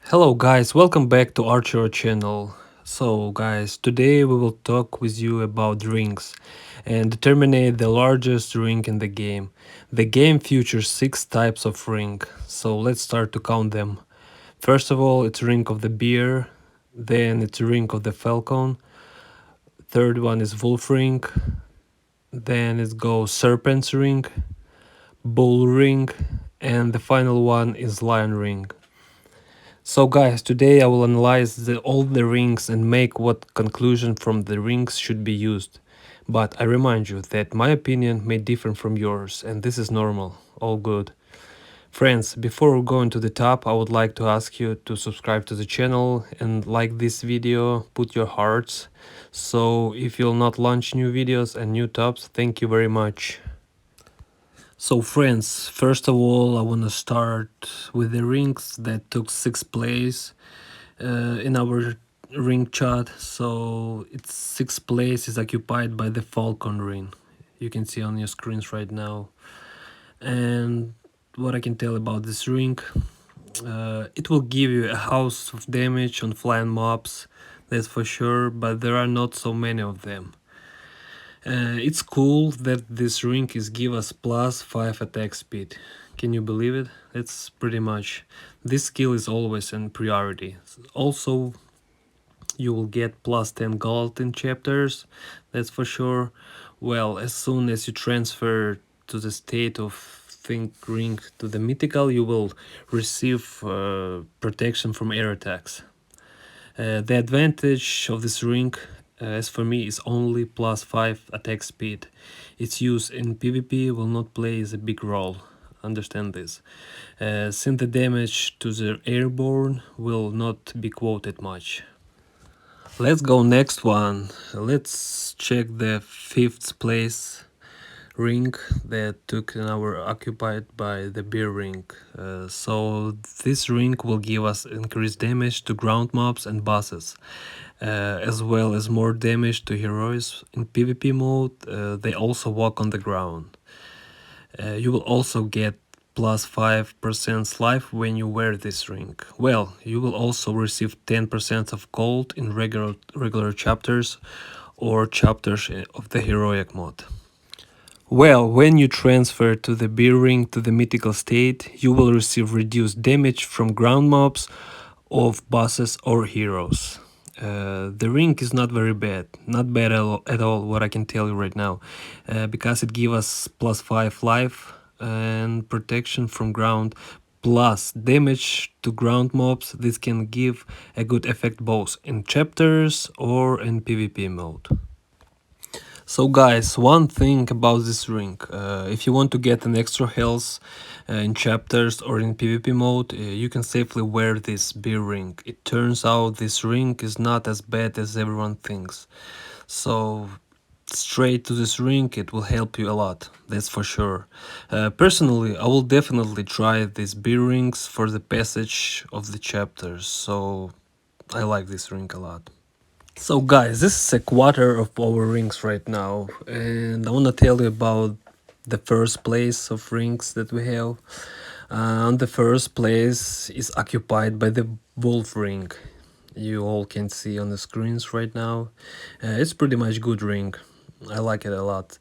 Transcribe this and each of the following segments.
Hello guys, welcome back to Archero channel. So guys, today we will talk with you about rings and determine the largest ring in the game. The game features 6 types of ring, so let's start to count them. First of all, it's ring of the bear, then it's ring of the falcon, third one is wolf ring, then it goes serpent's ring, bull ring, and the final one is lion ring. So guys, today I will analyze all the rings and make what conclusion from the rings should be used. But I remind you that my opinion may differ from yours, and this is normal, all good. Friends, before going to the top, I would like to ask you to subscribe to the channel and like this video, put your hearts. So if you'll not launch new videos and new tops, thank you very much. So friends, first of all, I want to start with the rings that took 6th place in our ring chart. So its 6th place is occupied by the falcon ring. You can see on your screens right now. And what I can tell about this ring, it will give you a house of damage on flying mobs, that's for sure, but there are not so many of them. It's cool that this ring is give us plus 5 attack speed. Can you believe it? It's pretty much. This skill is always in priority. Also, you will get plus 10 gold in chapters, that's for sure. Well, as soon as you transfer to the state of think ring to the mythical, you will receive protection from air attacks. The advantage of this ring, as for me, is only plus 5 attack speed. Its use in PvP will not play a big role. Understand this. Since the damage to the airborne will not be quoted much. Let's go next one. Let's check the 5th place ring that took an hour occupied by the bear ring. So this ring will give us increased damage to ground mobs and bosses, as well as more damage to heroes in PvP mode. They also walk on the ground. You will also get plus 5% life when you wear this ring. Well, you will also receive 10% of gold in regular chapters or chapters of the heroic mode. Well, when you transfer to the bear ring to the mythical state, you will receive reduced damage from ground mobs of bosses or heroes. The ring is not very bad, not bad at all, what I can tell you right now, because it gives us plus 5 life and protection from ground plus damage to ground mobs. This can give a good effect both in chapters or in PvP mode. So guys, one thing about this ring, if you want to get an extra health in chapters or in PvP mode, you can safely wear this bear ring. It turns out this ring is not as bad as everyone thinks. So straight to this ring, it will help you a lot, that's for sure. Personally, I will definitely try these bear rings for the passage of the chapters, so I like this ring a lot. So guys, this is a quarter of our rings right now, and I want to tell you about the first place of rings that we have. And the first place is occupied by the wolf ring. You all can see on the screens right now. It's pretty much good ring. I like it a lot.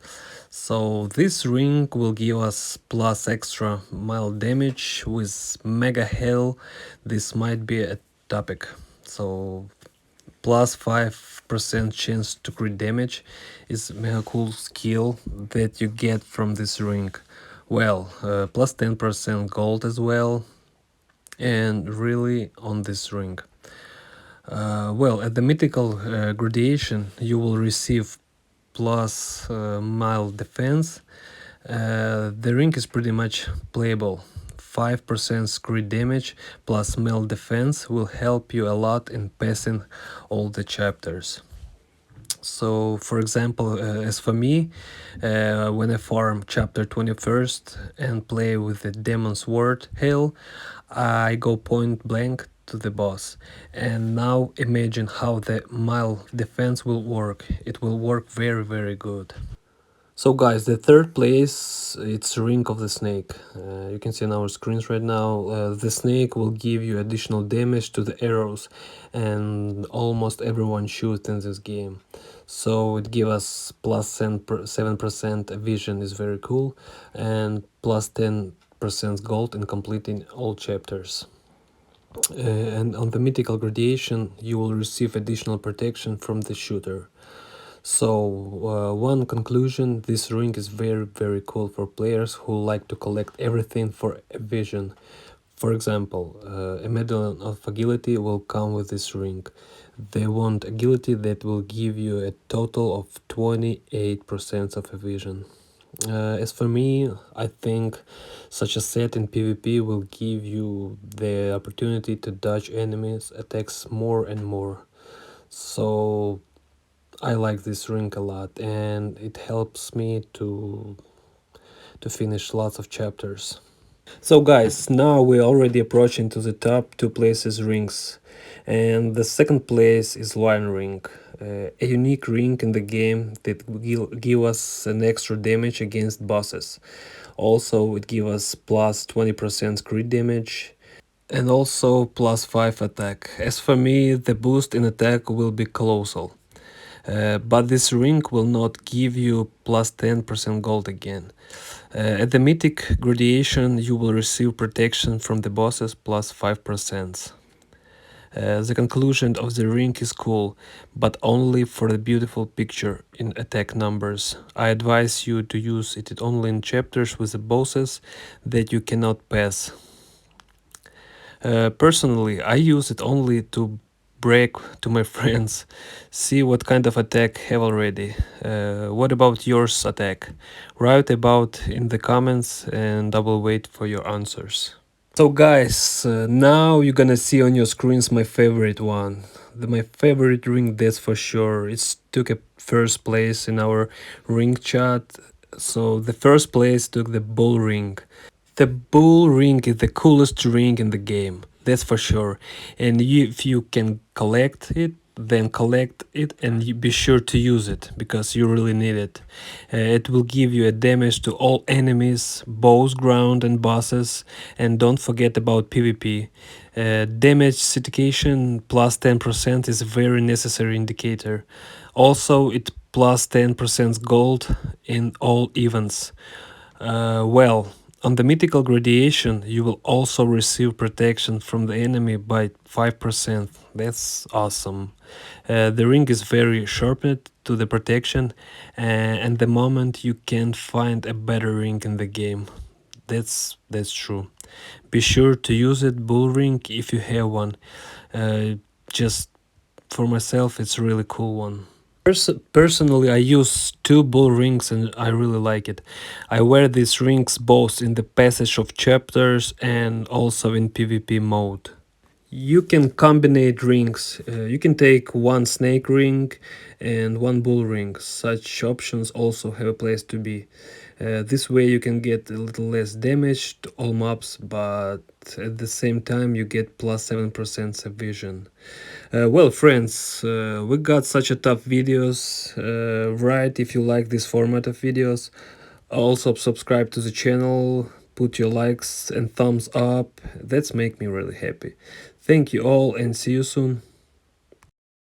So this ring will give us plus extra mild damage with mega hell. This might be a topic. So plus 5% chance to crit damage is mega cool skill that you get from this ring. Well, plus 10% gold as well, and really on this ring. Well, at the mythical gradation, you will receive plus mild defense. The ring is pretty much playable. 5% crit damage plus mild defense will help you a lot in passing all the chapters. So, for example, as for me, when I farm chapter 21st and play with the demon's word hail, I go point blank to the boss. And now imagine how the mild defense will work. It will work very, very good. So guys, the third place, it's Ring of the Snake. You can see on our screens right now, the snake will give you additional damage to the arrows, and almost everyone shoots in this game. So it gives us plus 7% vision is very cool, and plus 10% gold in completing all chapters. And on the mythical gradation, you will receive additional protection from the shooter. So, one conclusion, this ring is very cool for players who like to collect everything for a vision. For example, a medallion of agility will come with this ring. They want agility that will give you a total of 28% of a vision. As for me, I think such a set in PvP will give you the opportunity to dodge enemies' attacks more and more. So I like this ring a lot, and it helps me to finish lots of chapters. So guys, now we're already approaching to the top two places rings, and the second place is Lion Ring, a unique ring in the game that will give us an extra damage against bosses. Also, it gives us plus 20% crit damage and also plus 5 attack. As for me, the boost in attack will be colossal. But this ring will not give you plus 10% gold again. At the mythic gradation, you will receive protection from the bosses plus 5%. The conclusion of the ring is cool, but only for the beautiful picture in attack numbers. I advise you to use it only in chapters with the bosses that you cannot pass. Personally, I use it only to brag to my friends, see what kind of attack have already. What about yours attack? Write about in the comments and I will wait for your answers. So guys, now you're gonna see on your screens my favorite one. My favorite ring, that's for sure. It's took a first place in our ring chat. So the first place took the bull ring. The bull ring is the coolest ring in the game, that's for sure. And if you can collect it, then collect it and you be sure to use it because you really need it. It will give you a damage to all enemies, both ground and bosses, and don't forget about PvP. Damage certification plus 10% is a very necessary indicator. Also, it plus 10% gold in all events. Well, on the mythical gradation, you will also receive protection from the enemy by 5%. That's awesome. The ring is very sharpened to the protection, and the moment you can't find a better ring in the game. That's true. Be sure to use it, bull ring, if you have one. Just for myself, it's a really cool one. Personally, I use two bull rings and I really like it. I wear these rings both in the passage of chapters and also in PvP mode. You can combine rings. You can take one snake ring and one bull ring. Such options also have a place to be. This way you can get a little less damage to all mobs, but at the same time you get plus 7% vision. Well, friends, we got such a tough videos. Right, if you like this format of videos, also subscribe to the channel, put your likes and thumbs up. That's make me really happy. Thank you all and see you soon.